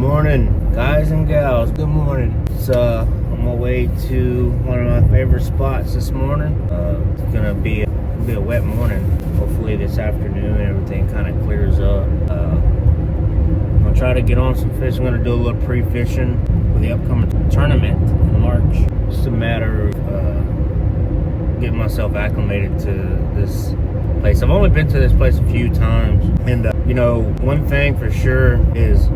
morning, guys and gals. Good morning. It's on my way to one of my favorite spots this morning. It's gonna be a wet morning. Hopefully this afternoon everything kind of clears up. I'm gonna try to get on some fish. I'm gonna do a little pre-fishing for the upcoming tournament in March. Just a matter of getting myself acclimated to this place. I've only been to this place a few times, and you know, one thing for sure is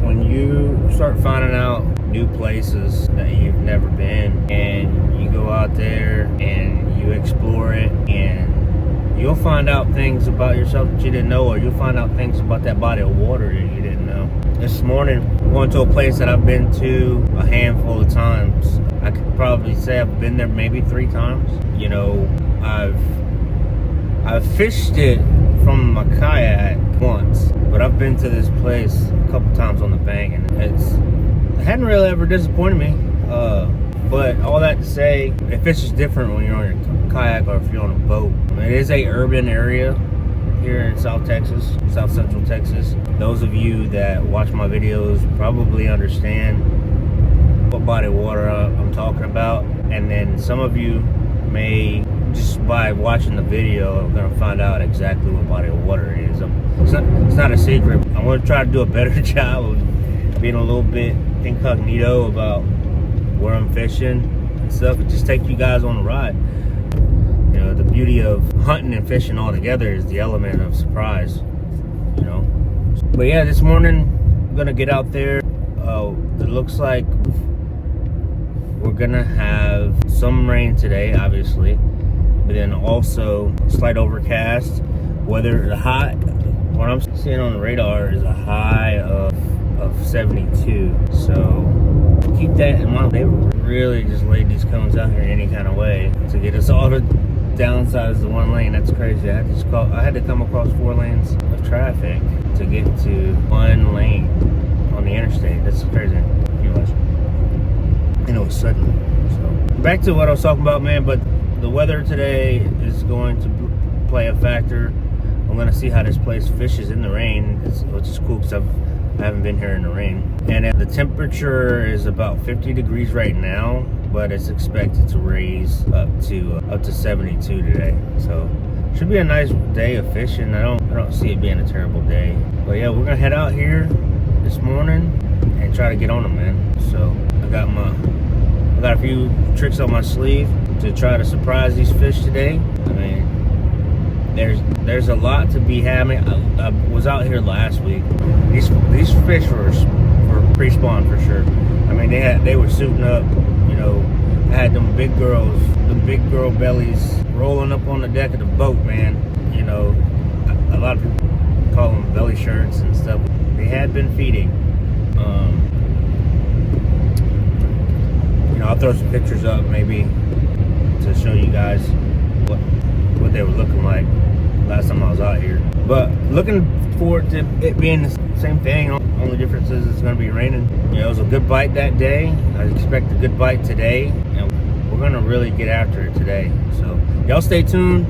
when you start finding out new places that you've never been, and you go out there and you explore it, and you'll find out things about yourself that you didn't know, or you'll find out things about that body of water that you didn't know. This morning, going to a place that I've been to a handful of times. I could probably say I've been there maybe 3 times. You know, I've fished it from my kayak once, but I've been to this place a couple times on the bank, and it hadn't really ever disappointed me. But all that to say, it fishes different when you're on your kayak or if you're on a boat. It is a urban area here in South Central Texas. Those of you that watch my videos probably understand what body of water I'm talking about, and then some of you may, just by watching the video, I'm gonna find out exactly what body of water it is. It's not a secret. I'm gonna try to do a better job of being a little bit incognito about where I'm fishing and stuff, and just take you guys on a ride. You know, the beauty of hunting and fishing all together is the element of surprise, you know. But yeah, this morning I'm gonna get out there. It looks like we're gonna have some rain today, obviously, but then also slight overcast. Weather, what I'm seeing on the radar is a high of 72. So keep that in mind. They really just laid these cones out here any kind of way to get us all to downsize the one lane. That's crazy. I had to come across 4 lanes of traffic to get to one lane on the interstate. That's crazy. Anyways, and it was sudden. So back to what I was talking about, man. But the weather today is going to play a factor. I'm going to see how this place fishes in the rain, which is cool because I haven't been here in the rain. And the temperature is about 50 degrees right now, but it's expected to raise up to 72 today. So should be a nice day of fishing. I don't see it being a terrible day. But yeah, we're gonna head out here this morning and try to get on them, man. So I got a few tricks on my sleeve to try to surprise these fish today. I mean, there's a lot to be had. I was out here last week. These fish were pre-spawn for sure. I mean, they were suiting up. You know, I had them big girl bellies rolling up on the deck of the boat, man. You know, a lot of people call them belly shirts and stuff. They had been feeding. You know, I'll throw some pictures up maybe to show you guys what they were looking like last time I was out here. But looking forward to it being the same thing. Only difference is it's going to be raining. You know, it was a good bite that day. I expect a good bite today, and we're going to really get after it today. So y'all stay tuned.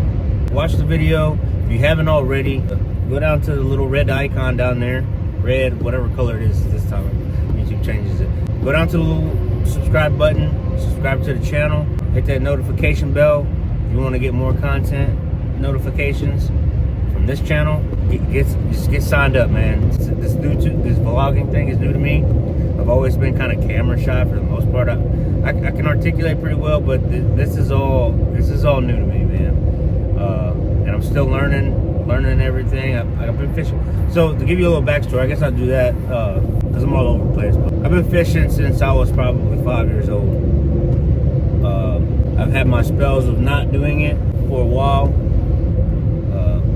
Watch the video. If you haven't already, go down to the little red icon down there. Red, whatever color it is this time. YouTube changes it. Go down to the little subscribe button. Subscribe to the channel. Hit that notification bell if you want to get more content notifications from this channel. Just get signed up, man. This vlogging thing is new to me. I've always been kind of camera shy for the most part. I can articulate pretty well, but this is all new to me, man. And I'm still learning everything. I've been fishing. So to give you a little backstory, I guess I'll do that because I'm all over the place. But I've been fishing since I was probably 5 years old. I've had my spells of not doing it for a while,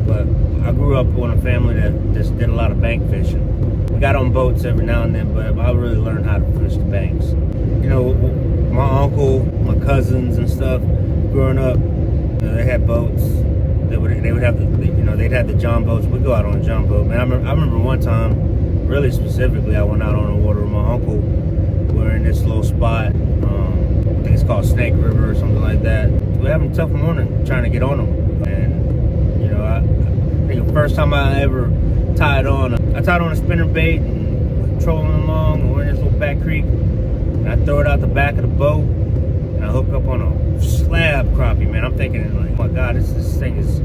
but I grew up in a family that just did a lot of bank fishing. We got on boats every now and then, but I really learned how to fish the banks. You know, my uncle, my cousins and stuff, growing up, you know, they had boats. They would have they'd have the john boats. We'd go out on a john boat. Man, I remember one time, really specifically, I went out on the water with my uncle. We were in this little spot. I think it's called Snake River or something like that. We were having a tough morning trying to get on them. And, you know, I think the first time I ever tied on a spinner bait and trolling along, and we're in this little back creek, and I throw it out the back of the boat, and I hook up on a slab crappie, man. I'm thinking, like, oh my God, this thing is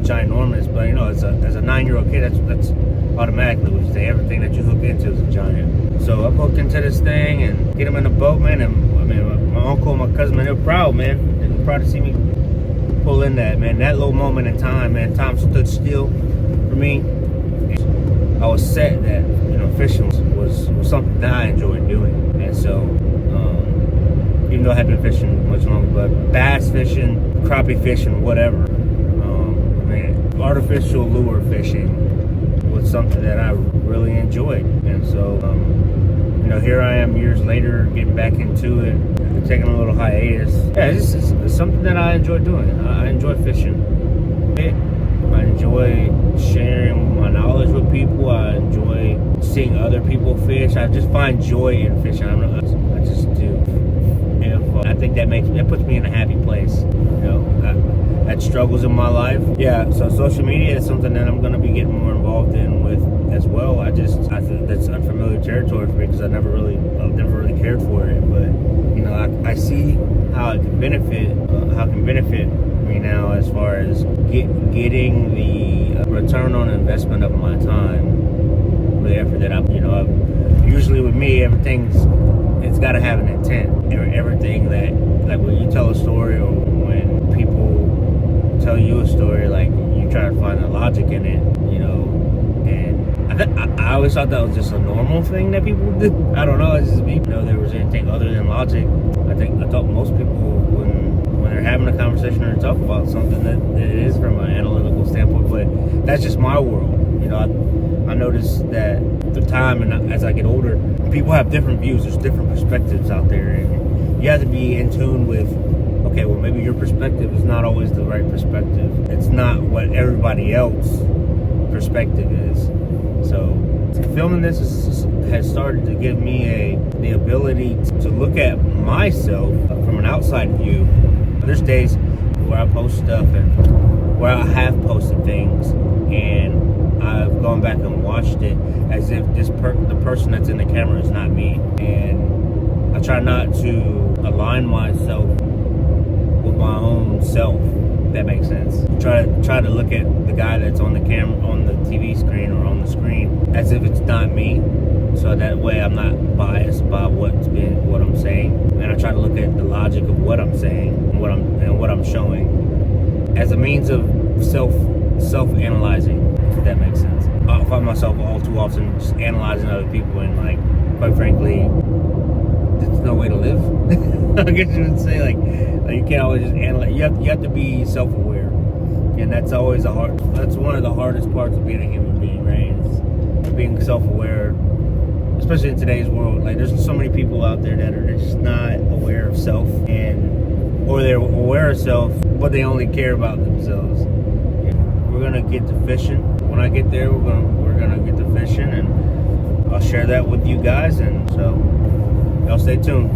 ginormous. But, you know, as a 9-year-old kid, that's automatically what you say. Everything that you hook into is a giant. So I'm hooked into this thing and get him in the boat, man. And, I mean, my uncle and my cousin, man, they're proud, man. They're proud to see me pull in that, man. That little moment in time, man, time stood still for me. I was set that, you know, fishing was something that I enjoyed doing. And so, even though I had been fishing much longer, but bass fishing, crappie fishing, whatever, I mean, artificial lure fishing was something that I really enjoyed. And so, you know, here I am years later getting back into it, taking a little hiatus. Yeah, it's something that I enjoy doing. I enjoy fishing. I enjoy sharing my knowledge with people. I enjoy seeing other people fish. I just find joy in fishing. I just do. I think that puts me in a happy place. You know, I had struggles in my life. Yeah, so social media is something that I'm going to be getting more involved in with as well. I think that's unfamiliar territory for me because I've never really cared for it. But you know, I see how it can benefit me now as far as getting the return on investment of my time, the effort that usually with me, it's got to have an intent. Everything that, like when you tell a story or when people tell you a story, like you try to find the logic in it, you know. And I always thought that was just a normal thing that people do. I don't know, it's just me. You know, there was anything other than logic. I thought most people when they're having a conversation or talk about something that it is from an analytical standpoint, but that's just my world. You know, I noticed that through time and as I get older, people have different views. There's different perspectives out there, and you have to be in tune with, okay, well, maybe your perspective is not always the right perspective. It's not what everybody else's perspective is. So filming this has started to give me the ability to look at myself from an outside view. There's days where I post stuff and where I have posted things, and I've gone back and watched it as if the person that's in the camera is not me. And I try not to align myself with my own self, if that makes sense. Try to look at the guy that's on the camera, on the TV screen or on the screen, as if it's not me. So that way I'm not biased by what I'm saying. And I try to look at the logic of what I'm saying and what I'm showing as a means of self-analyzing, if that makes sense. I find myself all too often just analyzing other people, and like, quite frankly, there's no way to live. I guess you would say, like you can't always just analyze. You have to be self-aware, and that's always that's one of the hardest parts of being a human being, right? Is being self-aware, especially in today's world. Like, there's so many people out there that are just not aware of self, or they're aware of self, but they only care about themselves. We're gonna get to fishing. When I get there, we're gonna get to fishing, and I'll share that with you guys. And so, y'all stay tuned.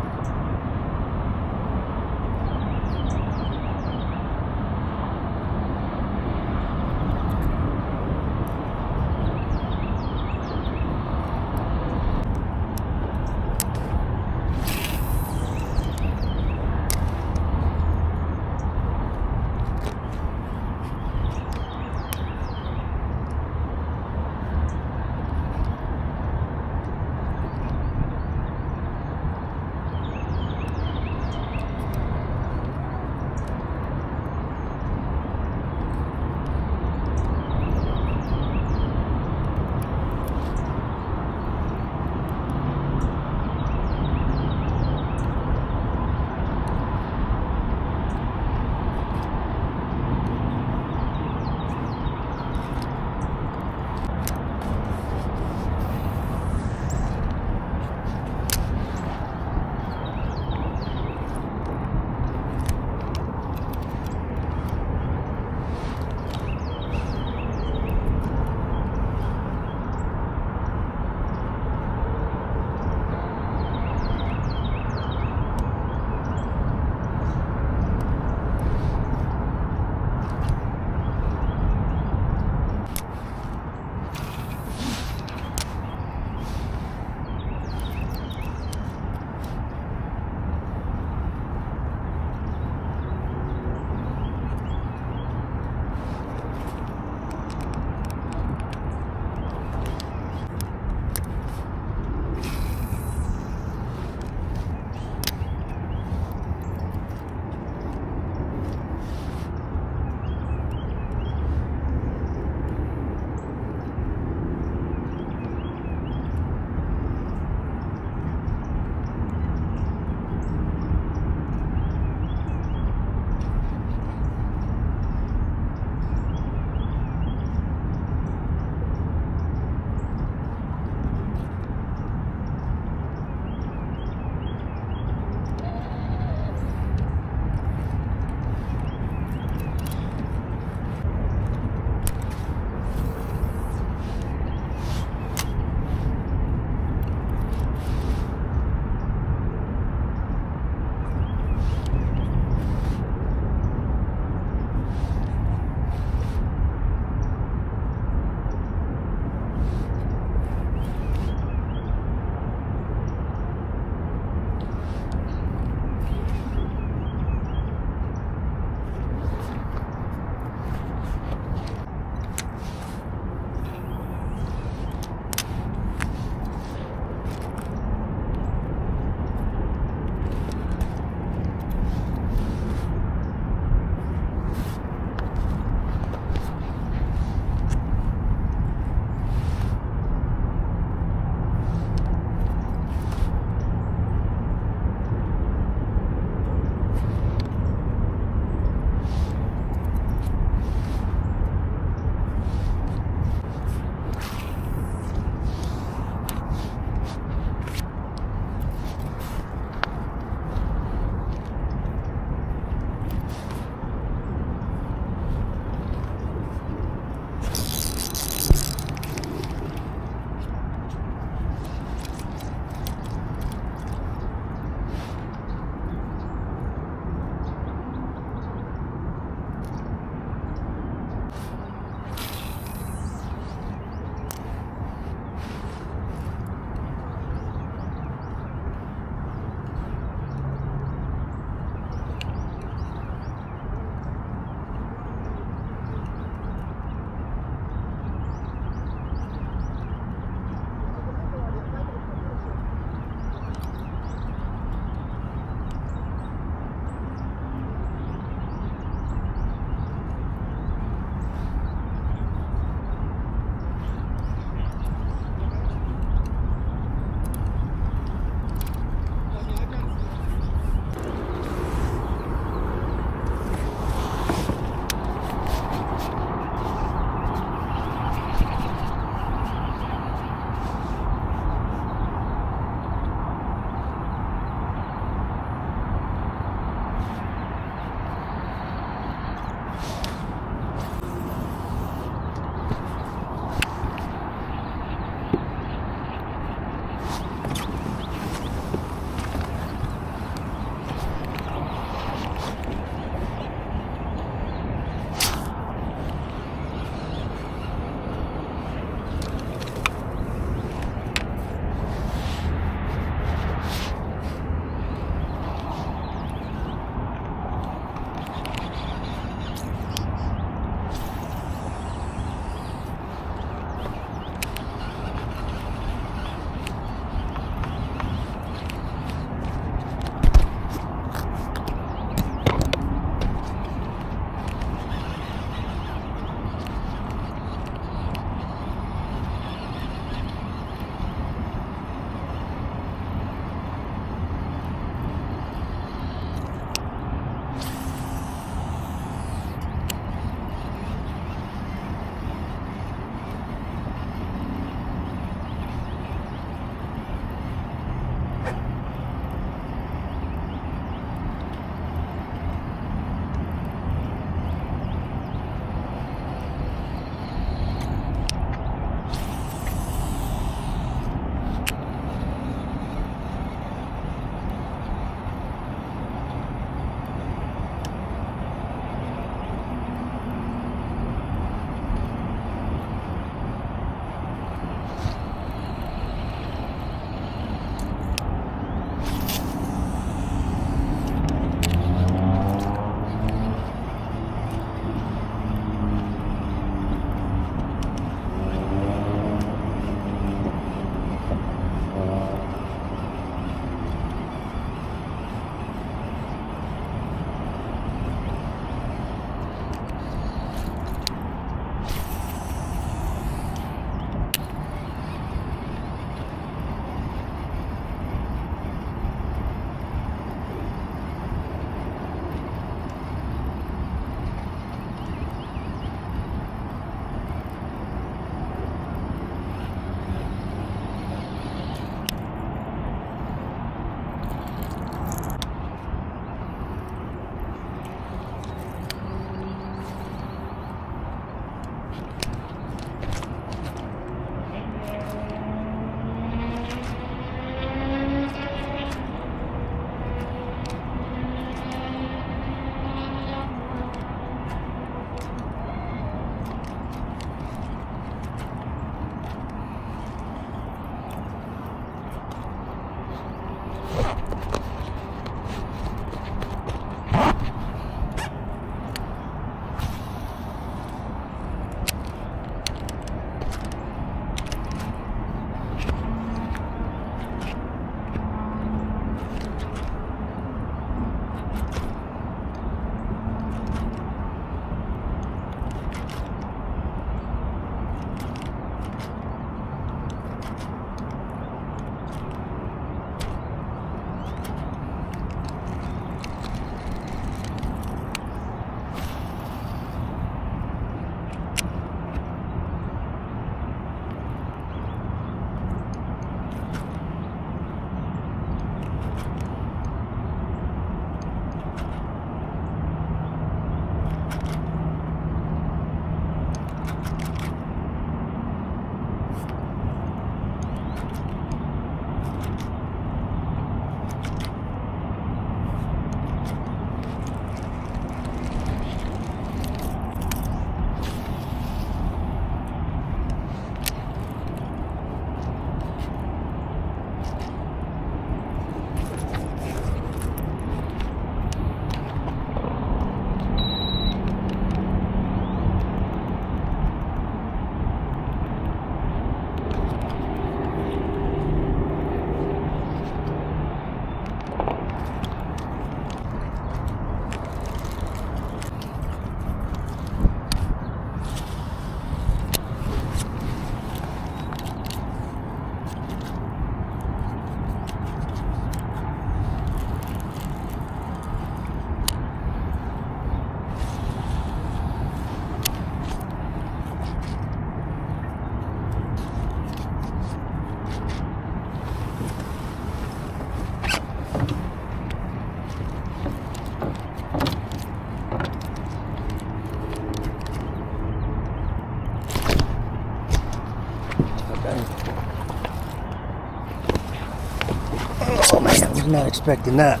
not expecting that.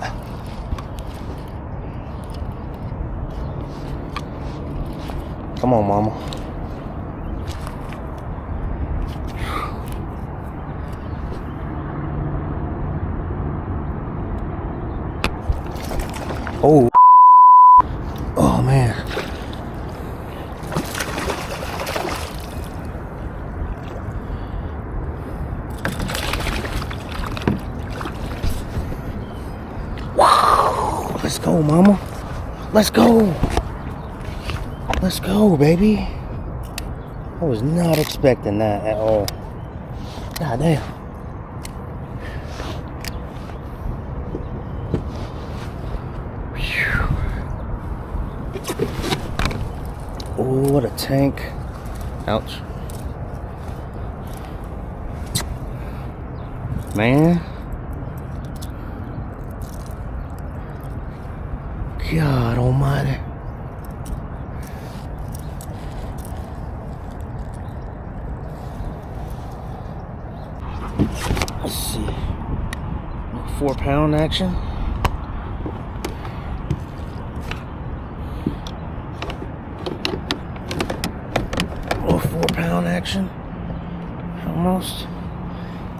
Come on, mama. Oh. Oh, man. Wow. Let's go, mama. Let's go. Let's go, baby. I was not expecting that at all. God damn. Oh, what a tank. Ouch. Man. God almighty. Let's see. 4-pound action. Oh, 4-pound action. Almost.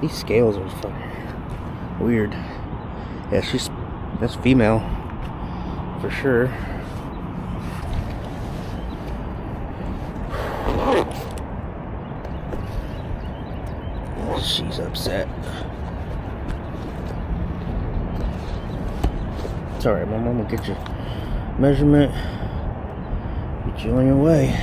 These scales are fucking weird. Yeah, that's female for sure. She's upset. It's alright, my mom will get your measurement, get you on your way.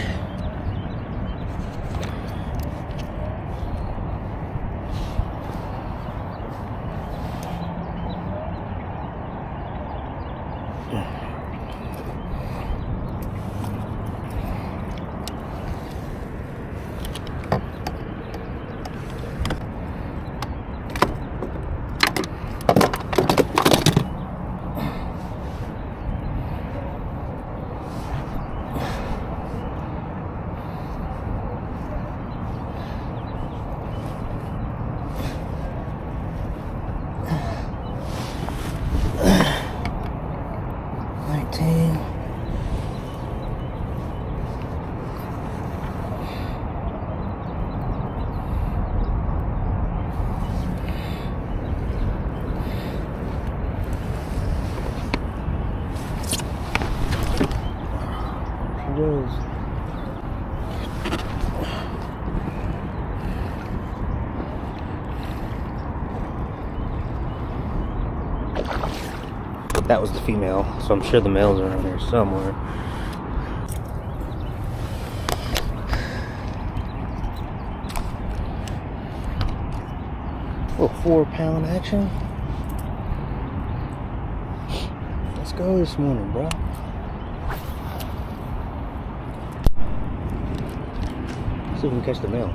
That was the female, so I'm sure the males are around here somewhere. Oh, 4-pound action. Let's go this morning, bro. See if we can catch the male.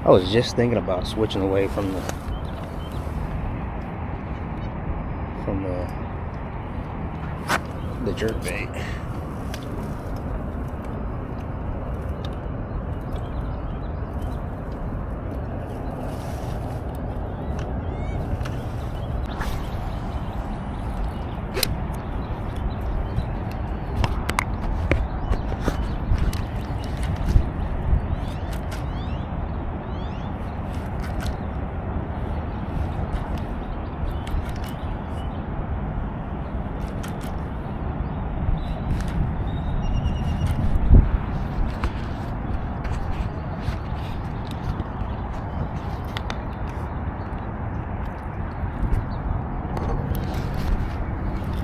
I was just thinking about switching away from the jerk bait.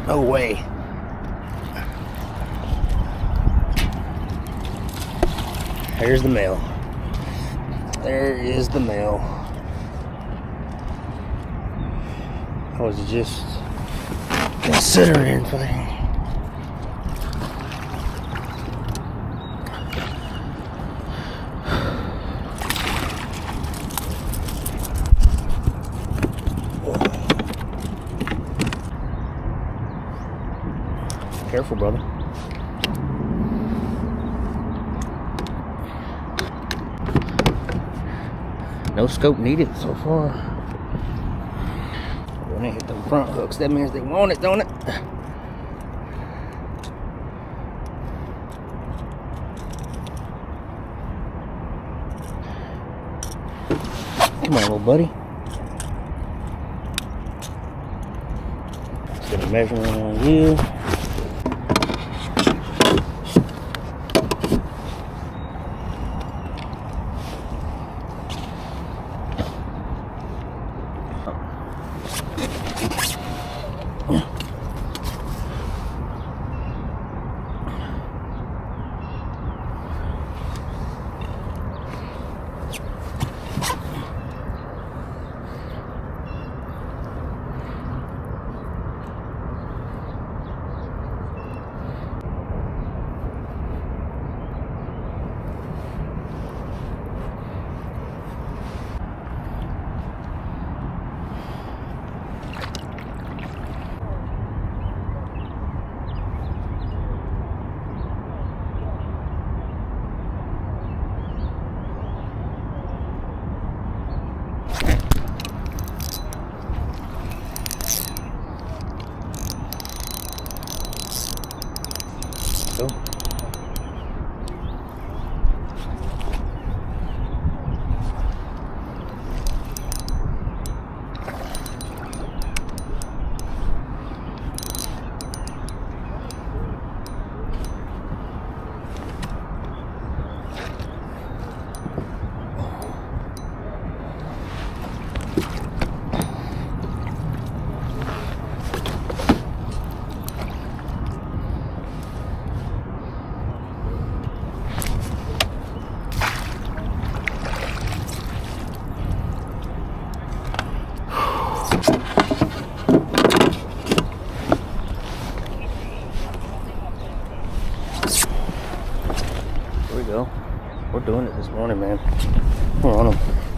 No way. There's the male. There is the male. I was just considering thing. Careful, brother. No scope needed so far. When they hit them front hooks, that means they want it, don't it? Come on, little buddy. Just gonna measure on you. Go. Here we go. We're doing it this morning, man. We're on them.